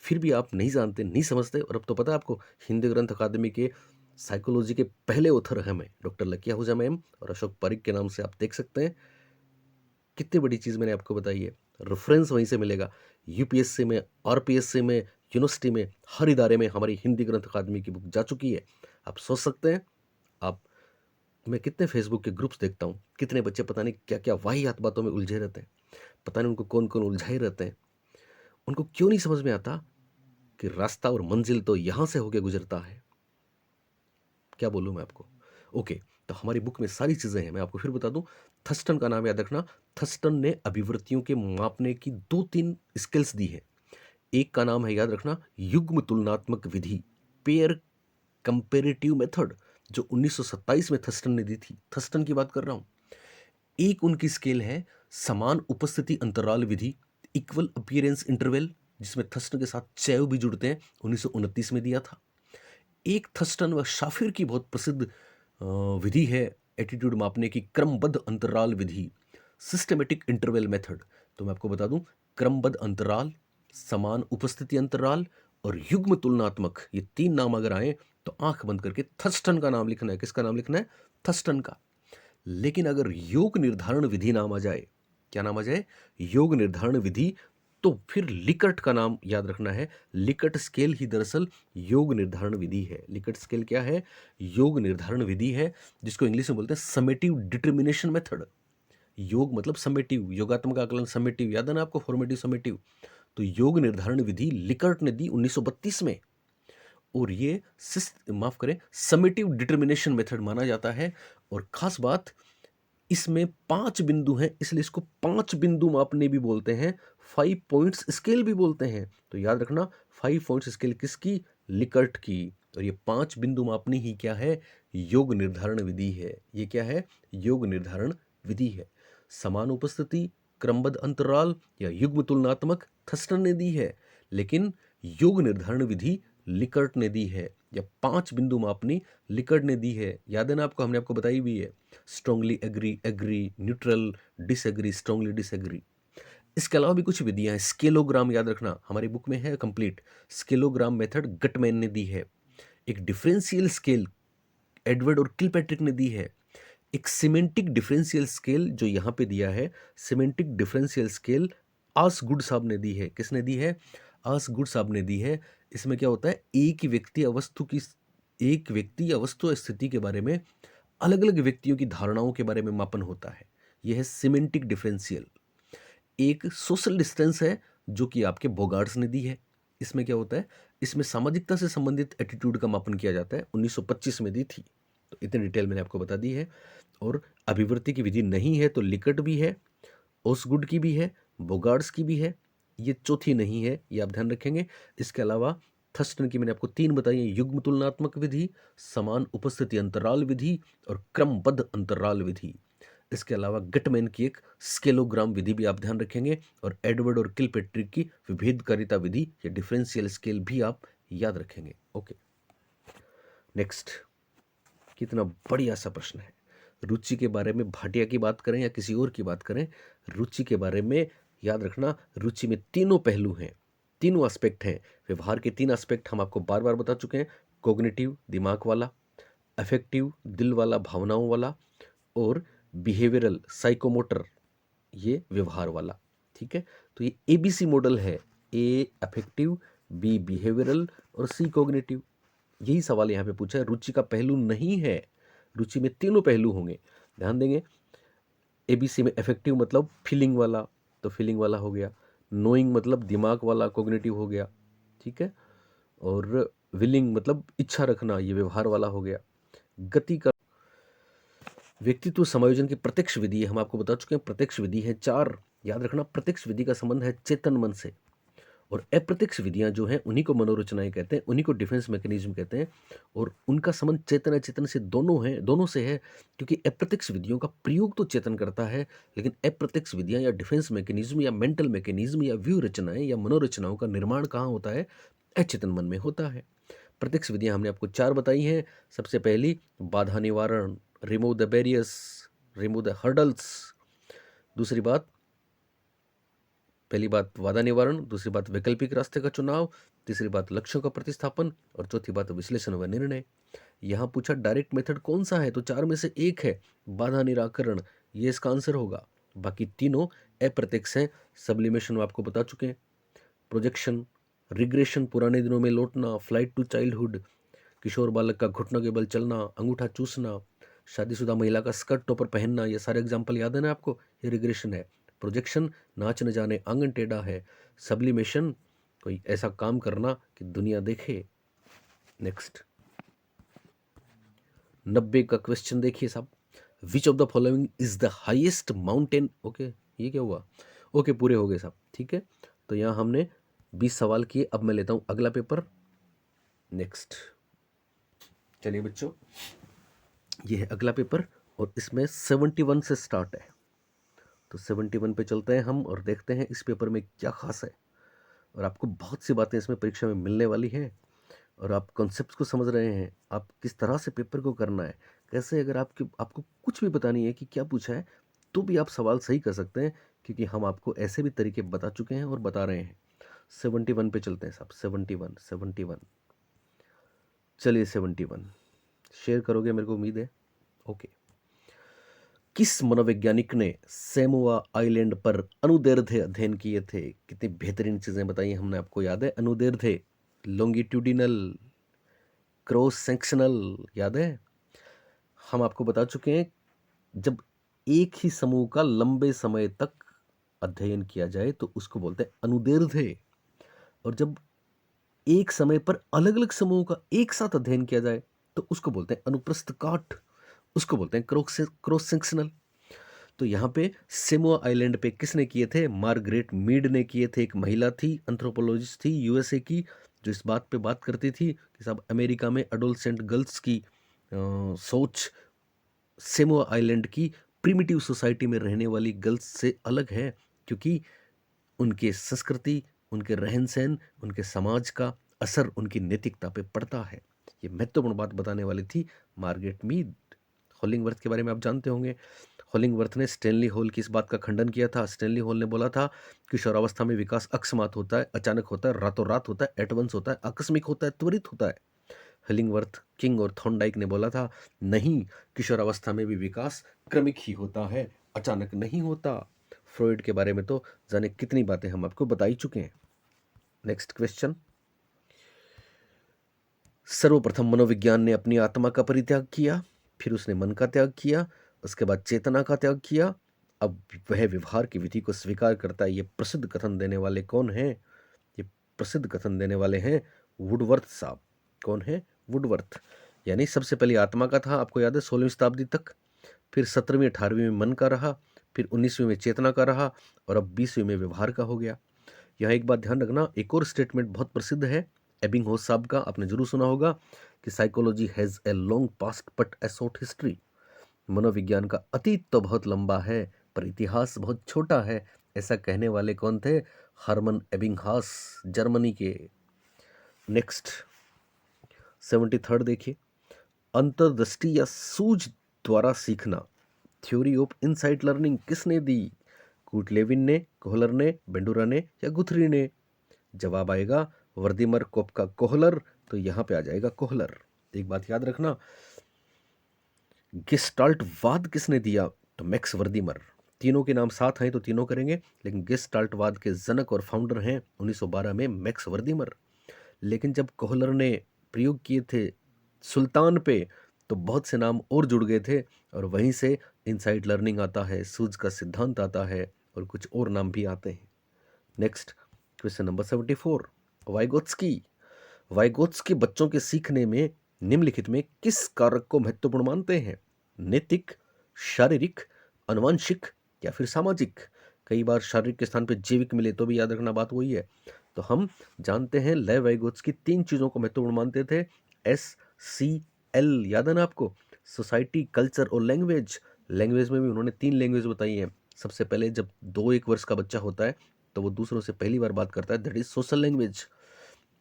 फिर भी आप नहीं जानते, नहीं समझते। और अब तो पता है आपको, हिंदी ग्रंथ अकादमी के साइकोलॉजी के पहले ऑथर हमें डॉक्टर लकिया हुजा मैम और अशोक पारिक के नाम से आप देख सकते हैं। कितनी बड़ी चीज़ मैंने आपको बताई है। रेफरेंस वहीं से मिलेगा, यूपीएससी में, आरपीएससी में, यूनिवर्सिटी में, हर इदारे में हमारी हिंदी ग्रंथ अकादमी की बुक जा चुकी है। आप सोच सकते हैं, आप, मैं कितने फेसबुक के ग्रुप्स देखता हूँ, कितने बच्चे पता नहीं क्या क्या वाहियात बातों में उलझे रहते हैं, पता नहीं उनको कौन कौन उलझाए रहते हैं। उनको क्यों नहीं समझ में आता कि रास्ता और मंजिल तो यहां से होके गुजरता है? क्या बोलूं मैं आपको? ओके, तो हमारी बुक में सारी चीजें हैं। मैं आपको फिर बता दूं, थर्स्टन का नाम याद रखना। थर्स्टन ने अभिवृत्तियों के मापने की 2-3 स्किल्स दी है। एक का नाम है, याद रखना, युग्म तुलनात्मक विधि, पेयर कंपेरेटिव मेथड, जो 1927 में थर्स्टन ने दी थी। थर्स्टन की बात कर रहा हूं। एक उनकी स्केल है समान उपस्थिति अंतराल विधि, इक्वल अपीयरेंस इंटरवल, जिसमें थर्स्टन के साथ चैव भी जुड़ते हैं, 1929 में दिया था। एक थर्स्टन व शाफिर की बहुत प्रसिद्ध विधि है एटीट्यूड मापने की, क्रमबद्ध अंतराल विधि, सिस्टमेटिक इंटरवल मेथड। तो मैं आपको बता दूं, क्रमबद्ध अंतराल, समान उपस्थिति अंतराल और युग्म तुलनात्मक, ये 3 नाम अगर आए तो आंख बंद करके थर्स्टन का नाम लिखना है। किसका नाम लिखना है? थर्स्टन का। लेकिन अगर योग निर्धारण विधि नाम आ जाए, क्या नाम आ जाए? योग निर्धारण विधि, तो फिर लिकर्ट का नाम याद रखना है। लिकर्ट स्केल ही दरअसल योग निर्धारण विधि है। लिकर्ट स्केल क्या है? योग निर्धारण विधि है, जिसको इंग्लिश में बोलते हैं समेटिव डिटर्मिनेशन मेथड। योग मतलब समेटिव, योगात्मक आकलन समेटिव, याद है ना आपको, फॉर्मेटिव समेटिव। तो योग निर्धारण विधि लिकर्ट ने दी 1932 में, और ये माफ करें, समेटिव डिटर्मिनेशन मेथड माना जाता है। और खास बात, इसमें 5 बिंदु हैं, इसलिए इसको 5 बिंदु मापने भी बोलते हैं, 5 पॉइंट्स स्केल भी बोलते हैं। तो याद रखना, 5 पॉइंट्स स्केल किसकी? लिकर्ट की। और ये 5 बिंदु मापनी ही क्या है? योग निर्धारण विधि है। ये क्या है? योग निर्धारण विधि है। समान उपस्थिति, क्रमबद्ध अंतराल या युग्म तुलनात्मक थर्स्टन ने दी है, लेकिन योग निर्धारण विधि लिकर्ट ने दी है। या 5 बिंदु मापनी लिकर्ट ने दी है। याद है ना आपको, हमने आपको बताई भी है, strongly agree, agree, neutral, disagree, strongly disagree. इसके अलावा भी कुछ विधियां हैं। स्केलोग्राम याद रखना, हमारी बुक में है कंप्लीट। स्केलोग्राम मेथड गटमैन ने दी है। एक डिफरेंशियल स्केल एडवर्ड और किलपैट्रिक ने दी है। एक सिमेंटिक डिफरेंशियल स्केल जो यहां पे दिया है, सिमेंटिक डिफरेंशियल स्केल आसगुड साहब ने दी है। किसने दी है? आसगुड साहब ने दी है। इसमें क्या होता है? एक व्यक्ति या वस्तु स्थिति के बारे में अलग अलग व्यक्तियों की धारणाओं के बारे में मापन होता है। यह है सिमेंटिक डिफरेंशियल। एक सोशल डिस्टेंस है, जो कि आपके बोगार्ड्स ने दी है। इसमें क्या होता है? इसमें सामाजिकता से संबंधित एटीट्यूड का मापन किया जाता है, 1925 में दी थी। तो इतनी डिटेल मैंने आपको बता दी है। और अभिवृत्ति की विधि नहीं है तो लिकर्ट भी है, ओसगुड की भी है, बोगार्ड्स की भी है, ये चौथी नहीं है, ये आप ध्यान रखेंगे। इसके अलावा थर्स्टन की मैंने आपको 3 बताई है, युग्म तुलनात्मक विधि, समान उपस्थिति अंतराल विधि और क्रमबद्ध अंतराल विधि। इसके अलावा गटमैन की एक स्केलोग्राम विधि भी आप ध्यान रखेंगे, और एडवर्ड और किलपेट्रिक की विभेदकारिता विधि या डिफरेंशियल स्केल भी आप याद रखेंगे। Okay, next. कितना बढ़िया सा प्रश्न है। रुचि के बारे में भाटिया की बात करें या किसी और की बात करें, रुचि के बारे में याद रखना, रुचि में तीनों पहलू हैं, तीनों एस्पेक्ट हैं। व्यवहार के 3 एस्पेक्ट हम आपको बार बार बता चुके हैं, कोग्निटिव दिमाग वाला, अफेक्टिव दिल वाला भावनाओं वाला, और बिहेवियरल साइकोमोटर ये व्यवहार वाला। ठीक है, तो ये एबीसी मॉडल है, ए अफेक्टिव, बी बिहेवियरल और सी कोग्निटिव। यही सवाल यहाँ पे पूछा है, रुचि का पहलू नहीं है। रुचि में तीनों पहलू होंगे, ध्यान देंगे। एबीसी में अफेक्टिव मतलब फीलिंग वाला, तो फीलिंग वाला हो गया। नोइंग मतलब दिमाग वाला, कोग्निटिव हो गया। ठीक है, और विलिंग मतलब इच्छा रखना, ये व्यवहार वाला हो गया। गति का व्यक्तित्व समायोजन की प्रत्यक्ष विधि है, हम आपको बता चुके हैं, प्रत्यक्ष विधि है 4। याद रखना, प्रत्यक्ष विधि का संबंध है चेतन मन से, और अप्रत्यक्ष विधियां जो हैं उन्हीं को मनोरचनाएं कहते हैं, उन्हीं को डिफेंस मैकेनिज्म कहते हैं। और उनका संबंध चेतन अचेतन से दोनों से है, क्योंकि अप्रत्यक्ष विधियों का प्रयोग तो चेतन करता है, लेकिन अप्रत्यक्ष विधियां या डिफेंस मैकेनिज्म या मेंटल मैकेनिज्म या व्यू रचनाएं या मनोरचनाओं का निर्माण कहाँ होता है? अचेतन मन में होता है। प्रत्यक्ष विधियां हमने आपको 4 बताई हैं। सबसे पहली बाधा निवारण, remove the barriers, remove the hurdles. दूसरी बात, पहली बात बाधा निवारण, दूसरी बात वैकल्पिक रास्ते का चुनाव, तीसरी बात लक्ष्यों का प्रतिस्थापन, और चौथी बात विश्लेषण व निर्णय। यहाँ पूछा डायरेक्ट मेथड कौन सा है, तो 4 में से एक है बाधा निराकरण, ये इसका आंसर होगा। बाकी तीनों अप्रत्यक्ष हैं। सब्लिमेशन आपको बता चुके हैं, प्रोजेक्शन, रिग्रेशन पुराने दिनों में लौटना, फ्लाइट टू चाइल्डहुड, किशोर बालक का घुटनों के बल चलना, अंगूठा चूसना, शादीशुदा महिला का स्कर्ट टॉपर पहनना, ये सारे एग्जाम्पल याद है ना आपको, ये रिग्रेशन है। प्रोजेक्शन, नाच न जाने आंगन टेढ़ा है। सब्लिमेशन, कोई ऐसा काम करना कि दुनिया देखे। नेक्स्ट 90 का क्वेश्चन देखिए साहब, which of the following is the highest mountain. Okay, ये क्या हुआ? ओके, पूरे हो गए साहब, ठीक है। तो यहाँ हमने 20 सवाल किए। अब मैं लेता हूँ अगला पेपर। नेक्स्ट, चलिए बच्चों, ये है अगला पेपर और इसमें 71 से स्टार्ट है। तो 71 पे चलते हैं हम और देखते हैं इस पेपर में क्या खास है। और आपको बहुत सी बातें इसमें परीक्षा में मिलने वाली हैं और आप कॉन्सेप्ट्स को समझ रहे हैं, आप किस तरह से पेपर को करना है, कैसे। अगर आपको कुछ भी पता नहीं है कि क्या पूछा है, तो भी आप सवाल सही कर सकते हैं, क्योंकि हम आपको ऐसे भी तरीके बता चुके हैं और बता रहे हैं। 71 पे चलते हैं साहब। 71 चलिए 71 शेयर करोगे, मेरे को उम्मीद है। ओके, किस मनोवैज्ञानिक ने सेमोआ आइलैंड पर अनुदैर्ध्य अध्ययन किए थे? कितनी बेहतरीन चीजें बताई हमने, आपको याद है? अनुदैर्ध्य, लॉन्गिट्यूडिनल, क्रॉस सेक्शनल, याद है? हम आपको बता चुके हैं, जब एक ही समूह का लंबे समय तक अध्ययन किया जाए तो उसको बोलते हैं अनुदैर्ध्य। और जब एक समय पर अलग अलग समूहों का एक साथ अध्ययन किया जाए तो उसको बोलते हैं अनुप्रस्थ काट, उसको बोलते हैं क्रॉस सेक्शनल। तो यहाँ पे सेमोआ आइलैंड पे किसने किए थे? मार्गरेट मीड ने किए थे। एक महिला थी, एंथ्रोपोलॉजिस्ट थी, यूएसए की, जो इस बात पे बात करती थी कि साहब अमेरिका में एडोलसेंट गर्ल्स की सोच सेमोआ आइलैंड की प्रिमिटिव सोसाइटी में रहने वाली गर्ल्स से अलग है, क्योंकि उनके संस्कृति, उनके रहन सहन, उनके समाज का असर उनकी नैतिकता पे पड़ता है। ये महत्वपूर्ण बात बताने वाली थी मार्गरेट मीड। हॉलिंगवर्थ के बारे में आप जानते होंगे। हॉलिंगवर्थ ने स्टैनली हॉल की इस बात का खंडन किया था। स्टैनली हॉल ने बोला था कि किशोरावस्था में विकास अकस्मात होता है, अचानक होता है, रातों रात होता है, एटवंस होता है, आकस्मिक होता है, त्वरित होता है। हॉलिंगवर्थ, किंग और थॉर्नडाइक ने बोला था नहीं, किशोरावस्था में भी विकास क्रमिक ही होता है, अचानक नहीं होता। फ्रॉइड के बारे में तो जाने कितनी बातें हम आपको बता ही चुके हैं। नेक्स्ट क्वेश्चन, सर्वप्रथम मनोविज्ञान ने अपनी आत्मा का परित्याग किया, फिर उसने मन का त्याग किया, उसके बाद चेतना का त्याग किया, अब वह व्यवहार की विधि को स्वीकार करता है। ये प्रसिद्ध कथन देने वाले कौन हैं? ये प्रसिद्ध कथन देने वाले हैं वुडवर्थ साहब। कौन है? वुडवर्थ। यानी सबसे पहले आत्मा का था, आपको याद है, 16वीं शताब्दी तक, फिर 17वीं 18वीं में मन का रहा, फिर 19वीं में चेतना का रहा और अब 20वीं में व्यवहार का हो गया। यहाँ एक बात ध्यान रखना, एक और स्टेटमेंट बहुत प्रसिद्ध है एबिंगहॉस साहब का, आपने जरूर सुना होगा कि psychology has a long past but A short history. मनोविज्ञान का अतीत तो बहुत लंबा है पर इतिहास बहुत छोटा है। ऐसा कहने वाले कौन थे? हर्मन एबिंगहास, जर्मनी के। नेक्स्ट 73 देखिए, अंतर्दृष्टि या सूझ द्वारा सीखना, थ्योरी ऑफ इनसाइट लर्निंग किसने दी? कूटलेविन ने, कोहलर ने, बेंडूरा ने या गुथरी ने? जवाब आएगा वर्दीमर कोपका कोहलर। तो यहां पे आ जाएगा कोहलर। एक बात याद रखना, गेस्टाल्टवाद किसने दिया? तो मैक्स वर्दीमर। तीनों के नाम साथ हैं तो तीनों करेंगे, लेकिन गेस्टाल्टवाद के जनक और फाउंडर हैं 1912 में मैक्स वर्दीमर। लेकिन जब कोहलर ने प्रयोग किए थे सुल्तान पे तो बहुत से नाम और जुड़ गए थे और वहीं से इनसाइट लर्निंग आता है, सूझ का सिद्धांत आता है और कुछ और नाम भी आते हैं। Next question number 74, Vygotsky. Vygotsky बच्चों के सीखने में निम्नलिखित में किस कारक को महत्वपूर्ण मानते हैं? नैतिक, शारीरिक, आनुवंशिक या फिर सामाजिक? कई बार शारीरिक के स्थान पर जैविक मिले तो भी याद रखना बात वही है। तो हम जानते हैं लेव वाइगोत्स्की तीन चीजों को महत्वपूर्ण मानते थे, SCL, याद है ना आपको? सोसाइटी, कल्चर और लैंग्वेज। लैंग्वेज में भी उन्होंने 3 लैंग्वेज बताई हैं। सबसे पहले जब 2-1 वर्ष का बच्चा होता है तो वो दूसरों से पहली बार बात करता है, दैट इज सोशल लैंग्वेज।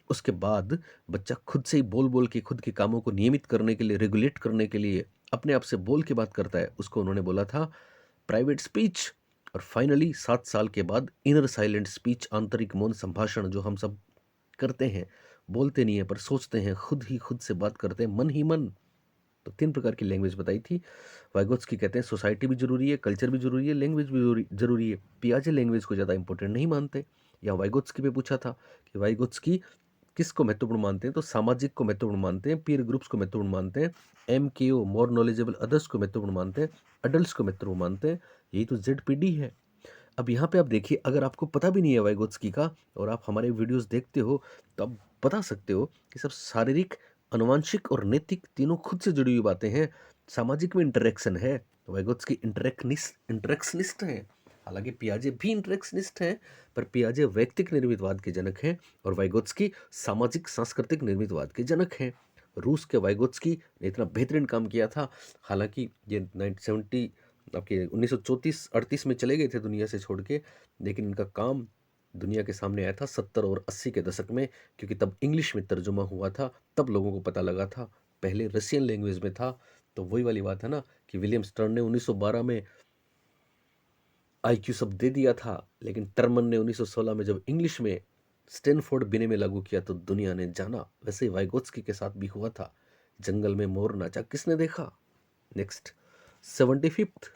उसके बाद बच्चा खुद से ही बोल बोल के खुद के कामों को नियमित करने के लिए, रेगुलेट करने के लिए अपने आप से बोल के बात करता है, उसको उन्होंने बोला था प्राइवेट स्पीच। और फाइनली 7 साल के बाद इनर साइलेंट स्पीच, आंतरिक मौन संभाषण, जो हम सब करते हैं, बोलते नहीं है पर सोचते हैं, खुद ही खुद से बात करते हैं, मन ही मन। तो 3 प्रकार की लैंग्वेज बताई थी। वाइगोत्स्की कहते हैं सोसाइटी भी जरूरी है, कल्चर भी जरूरी है, लैंग्वेज भी जरूरी है। पियाजे लैंग्वेज को ज़्यादा इंपॉर्टेंट नहीं मानते। या वाइगोत्स्की पे पूछा था कि वाइगोत्स्की किसको महत्वपूर्ण मानते हैं? तो सामाजिक को महत्वपूर्ण मानते हैं, पीयर ग्रुप्स को महत्वपूर्ण मानते हैं, MKO, मोर नॉलेजेबल अदर्स को महत्वपूर्ण मानते हैं, अडल्ट को महत्वपूर्ण मानते हैं। यही तो ZPD है। अब यहाँ पे आप देखिए, अगर आपको पता भी नहीं है वाइगोत्स्की का और आप हमारे वीडियोस देखते हो, तो आप बता सकते हो कि सब शारीरिक, आनुवंशिक और नैतिक तीनों खुद से जुड़ी हुई बातें हैं। सामाजिक में इंटरेक्शन है, वाइगोत्स्की इंटरेक्शनिस्ट है। हालांकि पियाजे भी इंटरेक्शनिस्ट हैं, पर पियाजे वैयक्तिक निर्मितवाद के जनक हैं और वाइगोत्स्की सामाजिक सांस्कृतिक निर्मितवाद के जनक हैं। रूस के वाइगोत्स्की ने इतना बेहतरीन काम किया था। हालांकि ये 1970 आपके 1934-38 में चले गए थे दुनिया से छोड़ के, लेकिन इनका काम दुनिया के सामने आया था 70 और 80 के दशक में, क्योंकि तब इंग्लिश में तर्जुमा हुआ था, तब लोगों को पता लगा था। पहले रशियन लैंग्वेज में था। तो वही वाली बात है ना कि विलियम स्टर्न ने 1912 में आईक्यू शब्द दे दिया था, लेकिन टर्मन ने 1916 में जब इंग्लिश में स्टैनफोर्ड बिने में लागू किया तो दुनिया ने जाना। वैसे ही वाइगोत्स्की के साथ भी हुआ था। जंगल में मोर नाचा किसने देखा। नेक्स्ट 75th,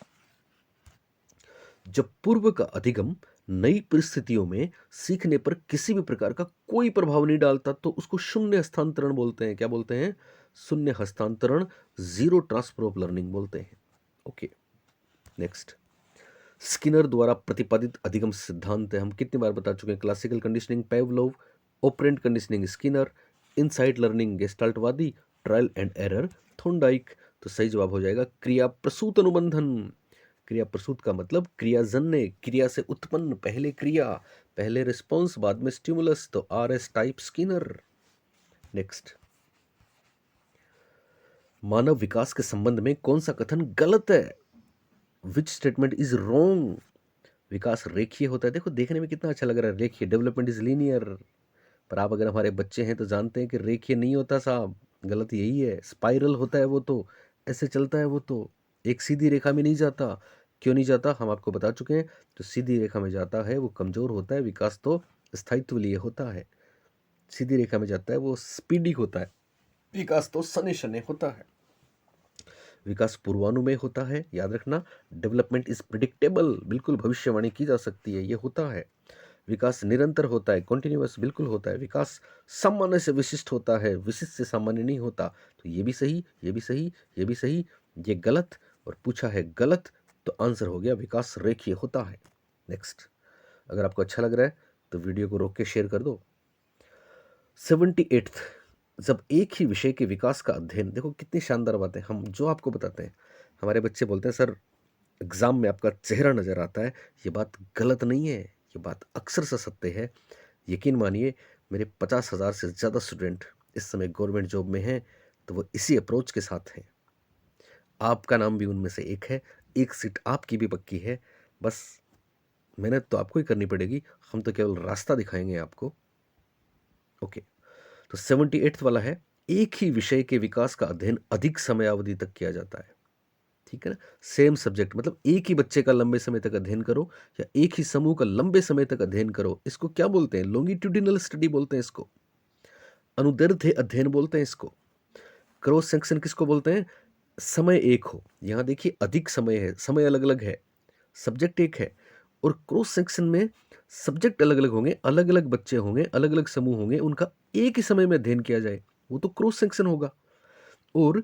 जब पूर्व का अधिगम नई परिस्थितियों में सीखने पर किसी भी प्रकार का कोई प्रभाव नहीं डालता तो उसको शून्य हस्तांतरण बोलते हैं। क्या बोलते हैं? शून्य हस्तांतरण, जीरो ट्रांसफर ऑफ लर्निंग बोलते हैं। ओके, नेक्स्ट स्किनर द्वारा प्रतिपादित अधिगम सिद्धांत है। हम कितनी बार बता चुके हैं। Classical conditioning Pavlov, operant conditioning Skinner, insight learning गेस्टाल्टवादी, ट्रायल एंड एरर थोंडाइक। तो सही जवाब हो जाएगा क्रिया प्रसूत अनुबंधन। क्रिया प्रसूत का मतलब क्रियाजन्य, क्रिया से उत्पन्न, पहले क्रिया, पहले रिस्पॉन्स, बाद में स्टिमुलस। तो R S type Skinner. Next, मानव विकास के संबंध में कौन सा कथन गलत है? Which statement is wrong? विकास रेखीय होता है। देखो देखने में कितना अच्छा लग रहा है, रेखीय, डेवलपमेंट इज लीनियर। पर आप अगर हमारे बच्चे हैं तो जानते हैं कि रेखीय नहीं होता साहब, गलत यही है। स्पाइरल होता है, वो तो ऐसे चलता है, वो तो एक सीधी रेखा में नहीं जाता। क्यों नहीं जाता हम आपको बता चुके हैं। जो सीधी रेखा में जाता है वो कमजोर होता है, विकास तो स्थायित्व लिए होता है। सीधी रेखा में जाता है वो स्पीडी होता है, विकास तो सने शने होता है। विकास पूर्वानुमेय होता है, याद रखना। डेवलपमेंट इज प्रिडिक्टेबल, बिल्कुल भविष्यवाणी की जा सकती है, ये होता है। विकास निरंतर होता है, कॉन्टिन्यूअस बिल्कुल होता है। विकास सामान्य से विशिष्ट होता है, विशिष्ट से सामान्य नहीं होता। तो ये भी सही, ये भी सही, ये भी सही, ये गलत और पूछा है गलत। तो आंसर हो गया विकास रेखीय होता है। नेक्स्ट, अगर आपको अच्छा लग रहा है तो वीडियो को रोक के शेयर कर दो। 78th, जब एक ही विषय के विकास का अध्ययन, देखो कितनी शानदार बात है। हम जो आपको बताते हैं, हमारे बच्चे बोलते हैं सर एग्जाम में आपका चेहरा नजर आता है। ये बात गलत नहीं है, ये बात अक्सर से सत्य है। यकीन मानिए, मेरे 50,000 से ज़्यादा स्टूडेंट इस समय गवर्नमेंट जॉब में हैं, तो वो इसी अप्रोच के साथ हैं। आपका नाम भी उनमें से एक है। एक सीट आपकी भी पक्की है। बस मेहनत तो आपको ही करनी पड़ेगी, हम तो केवल रास्ता दिखाएंगे आपको। ओके, तो 78th वाला है, एक ही विषय के विकास का अध्ययन अधिक समय अवधि तक किया जाता है। ठीक है ना। सेम सब्जेक्ट, मतलब एक ही बच्चे का लंबे समय तक अध्ययन करो या एक ही समूह का लंबे समय तक अध्ययन करो, इसको क्या बोलते हैं? लॉन्गिट्यूडिनल स्टडी बोलते हैं इसको। अनुदैर्ध्य अध्ययन बोलते हैं इसको। क्रॉस सेक्शन किसको बोलते हैं? समय एक हो। यहां देखिए अधिक समय है, समय अलग अलग है, सब्जेक्ट एक है। और क्रॉस सेक्शन में सब्जेक्ट अलग अलग होंगे, अलग अलग बच्चे होंगे, अलग अलग समूह होंगे, उनका एक ही समय में अध्ययन किया जाए, वो तो क्रॉस सेक्शन होगा। और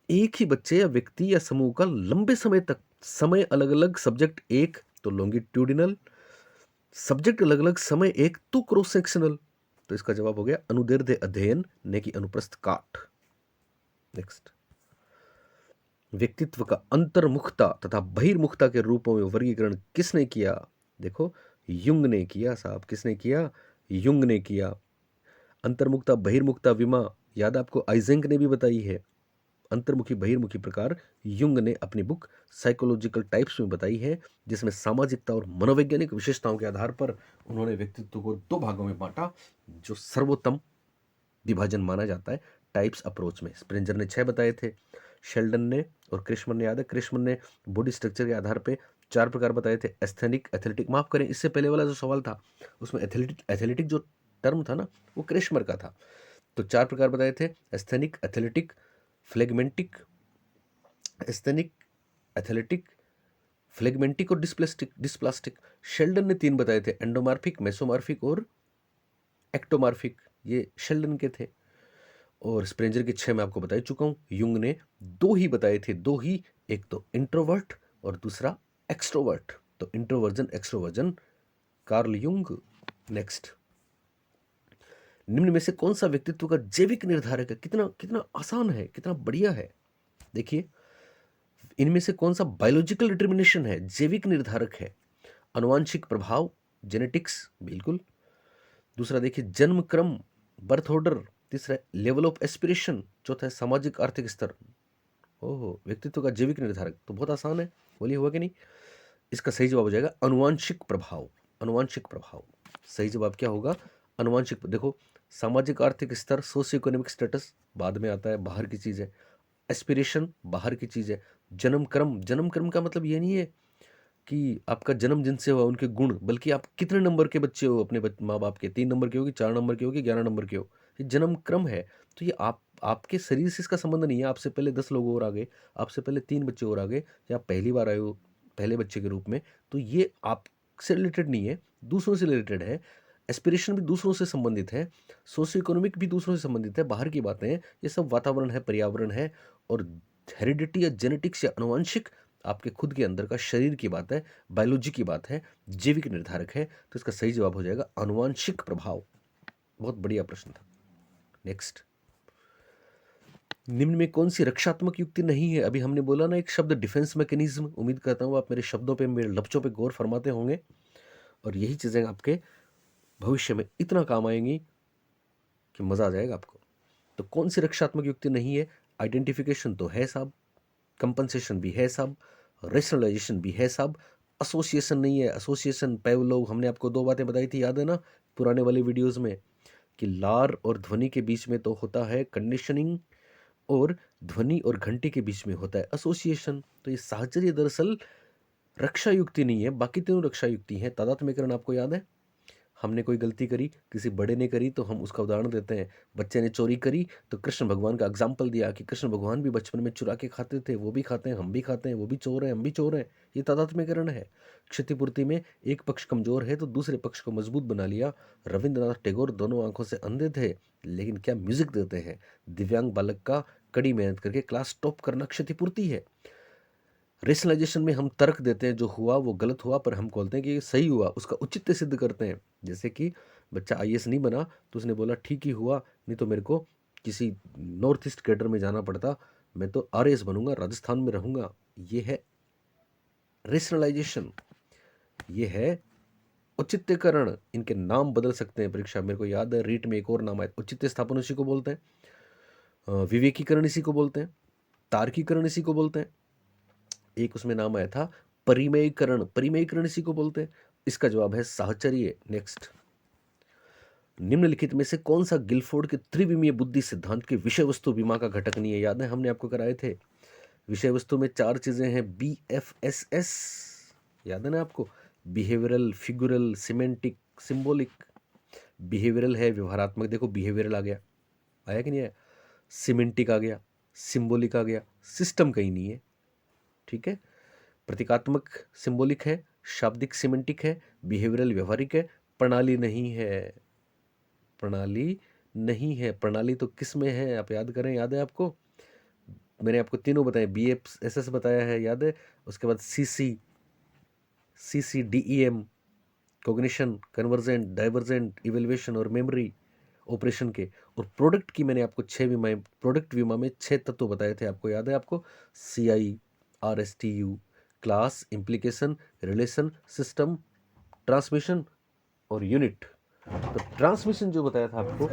एक ही बच्चे या व्यक्ति या समूह का लंबे समय तक, समय अलग अलग, सब्जेक्ट एक तो लॉन्गिट्यूडिनल, सब्जेक्ट अलग अलग, समय एक तो क्रॉस सेक्शनल। तो इसका जवाब हो गया अनुदैर्ध्य अध्ययन ने की अनुप्रस्थ काट। नेक्स्ट, व्यक्तित्व का अंतर्मुखता तथा बहिर्मुखता के रूपों में वर्गीकरण किसने किया? देखो, युंग ने किया साहब। किसने किया? युंग ने किया। अंतर्मुखता बहिर्मुखता विमा याद आपको आइजेंक ने भी बताई है। अंतर्मुखी बहिर्मुखी प्रकार युंग ने अपनी बुक साइकोलॉजिकल टाइप्स में बताई है, जिसमें सामाजिकता और मनोवैज्ञानिक विशेषताओं के आधार पर उन्होंने व्यक्तित्व को दो भागों में बांटा, जो सर्वोत्तम विभाजन माना जाता है टाइप्स अप्रोच में। स्प्रेंजर ने 6 बताए थे, शेल्डन ने और क्रिश्मन ने, याद है क्रिश्मन ने बॉडी स्ट्रक्चर के आधार पे 4 प्रकार बताए थे। एस्थेनिक, एथलेटिक, माफ करें इससे पहले वाला जो सवाल था उसमें एथलेटिक जो टर्म था ना वो क्रिश्मर का था। तो 4 प्रकार बताए थे, एस्थेनिक, एथलेटिक, फ्लेगमेंटिक, एस्थेनिक, एथलेटिक, फ्लेगमेंटिक और डिस्प्लास्टिक। शेल्डन ने 3 बताए थे, एंडोमार्फिक, मेसोमार्फिक और एक्टोमार्फिक, ये शेल्डन के थे। और स्प्रेंजर के 6 मैं आपको बता चुका हूं। युंग ने 2 ही बताए थे, 2 ही, एक तो इंट्रोवर्ट और दूसरा एक्सट्रोवर्ट। तो introversion, extroversion, Carl Jung. Next, निम्न में से कौन सा व्यक्तित्व का जैविक निर्धारक है? कितना कितना आसान है, कितना बढ़िया है। देखिए, इनमें से कौन सा बायोलॉजिकल डिटर्मिनेशन है, जैविक निर्धारक है? आनुवांशिक प्रभाव, जेनेटिक्स, बिल्कुल। दूसरा देखिए, जन्म क्रम, बर्थ ऑर्डर। तीसरा लेवल ऑफ एस्पिरेशन। चौथा है सामाजिक आर्थिक स्तर। ओहो, व्यक्तित्व का जैविक निर्धारक तो बहुत आसान है, बोलिए हुआ कि नहीं? इसका सही जवाब हो जाएगा अनुवांशिक प्रभाव। अनुवांशिक प्रभाव सही जवाब क्या होगा? अनुवांशिक। देखो, सामाजिक आर्थिक स्तर, सोशियो इकोनॉमिक स्टेटस बाद में आता है, बाहर की चीज़ है। एस्पिरेशन बाहर की चीज़ है। जन्म क्रम, जन्म क्रम का मतलब ये नहीं है कि आपका जन्म जिनसे हुआ उनके गुण, बल्कि आप कितने नंबर के बच्चे हो अपने माँ बाप के। 3 नंबर के हो कि 4 नंबर के हो कि 11 नंबर के हो, ये जन्म क्रम है। तो ये आपके शरीर से इसका संबंध नहीं है। आपसे पहले 10 लोग और आ गए, आपसे पहले 3 बच्चे और आ गए, या आप पहली बार आए हो पहले बच्चे के रूप में, तो ये आपसे रिलेटेड नहीं है, दूसरों से रिलेटेड है। एस्पिरेशन भी दूसरों से संबंधित है, सोशियो इकोनॉमिक भी दूसरों से संबंधित है, बाहर की बातें हैं। ये सब वातावरण है, पर्यावरण है। और हेरिडिटी या जेनेटिक्स या आनुवंशिक आपके खुद के अंदर का शरीर की बात है, बायोलॉजी की बात है, जैविक निर्धारक है। तो इसका सही जवाब हो जाएगा आनुवंशिक प्रभाव। बहुत बढ़िया प्रश्न था। नेक्स्ट, निम्न में कौन सी रक्षात्मक युक्ति नहीं है? अभी हमने बोला ना एक शब्द, डिफेंस मैकेनिज्म। उम्मीद करता हूँ आप मेरे शब्दों पे, मेरे लफ्जों पे गौर फरमाते होंगे, और यही चीज़ें आपके भविष्य में इतना काम आएंगी कि मज़ा आ जाएगा आपको। तो कौन सी रक्षात्मक युक्ति नहीं है? आइडेंटिफिकेशन तो है साहब, कंपनसेशन भी है साहब, रेशनलाइजेशन भी है साहब, एसोसिएशन नहीं है। एसोसिएशन, पेवलोव, हमने आपको 2 बातें बताई थी, याद है ना पुराने वाले वीडियोस में, कि लार और ध्वनि के बीच में तो होता है कंडीशनिंग, और ध्वनि और घंटी के बीच में होता है एसोसिएशन। तो ये साहचर्य दरअसल रक्षा युक्ति नहीं है, बाकी तीनों रक्षा युक्ति हैं। तादात्म्यकरण आपको याद है, हमने कोई गलती करी, किसी बड़े ने करी, तो हम उसका उदाहरण देते हैं। बच्चे ने चोरी करी तो कृष्ण भगवान का एग्जाम्पल दिया कि कृष्ण भगवान भी बचपन में चुरा के खाते थे, वो भी खाते हैं, हम भी खाते हैं, वो भी चोर हैं, हम भी चोर हैं। ये तादात्म्यकरण है। क्षतिपूर्ति में एक पक्ष कमजोर है तो दूसरे पक्ष को मजबूत बना लिया। रविंद्रनाथ टैगोर दोनों आंखों से अंधे थे, लेकिन क्या म्यूजिक देते हैं। दिव्यांग बालक का कड़ी मेहनत करके क्लास टॉप करना क्षतिपूर्ति है। रेशनलाइजेशन में हम तर्क देते हैं, जो हुआ वो गलत हुआ, पर हम बोलते हैं कि ये सही हुआ, उसका औचित्य सिद्ध करते हैं। जैसे कि बच्चा आईएएस नहीं बना तो उसने बोला ठीक ही हुआ, नहीं तो मेरे को किसी नॉर्थ ईस्ट कैडर में जाना पड़ता, मैं तो आरएएस बनूंगा, राजस्थान में रहूंगा। ये है रेशनलाइजेशन, ये है औचित्यकरण। इनके नाम बदल सकते हैं परीक्षा, मेरे को याद है रीट में एक और नाम आया, औचित्य स्थापन इसी को बोलते हैं, विवेकीकरण इसी को बोलते हैं, तार्किकरण इसी को बोलते हैं। एक उसमें नाम आया था परिमेयकरण, परिमेयकरण इसी को बोलते हैं। इसका जवाब है साहचर्य। नेक्स्ट, निम्नलिखित में से कौन सा गिलफोर्ड के त्रिविमीय बुद्धि सिद्धांत के विषय वस्तु विमा का घटक नहीं है? याद है हमने आपको कराए थे। विषय वस्तु में 4 चीजें हैं, BFSS, याद है ना आपको? Behavioural, figural, semantic, symbolic. Behavioural है व्यवहारात्मक, देखो बिहेवियरल आ गया, आया कि नहीं आया? सिमेंटिक आ गया, सिंबॉलिक आ गया, सिस्टम कहीं नहीं है, ठीक है। प्रतीकात्मक सिंबॉलिक है, शाब्दिक सिमेंटिक है, बिहेवियरल व्यवहारिक है, प्रणाली नहीं है। प्रणाली नहीं है। प्रणाली तो किस में है आप याद करें, याद है आपको? मैंने आपको तीनों बताए, BFSS बताया है, याद है? उसके बाद CCDEM, cognition, convergent, divergent, evaluation और मेमोरी ऑपरेशन के। और प्रोडक्ट की मैंने आपको 6 विमाएं, प्रोडक्ट विमा में 6 तत्व बताए थे आपको, याद है आपको? CI, RSTU, class, implication, relation, system, transmission और यूनिट। तो ट्रांसमिशन जो बताया था आपको,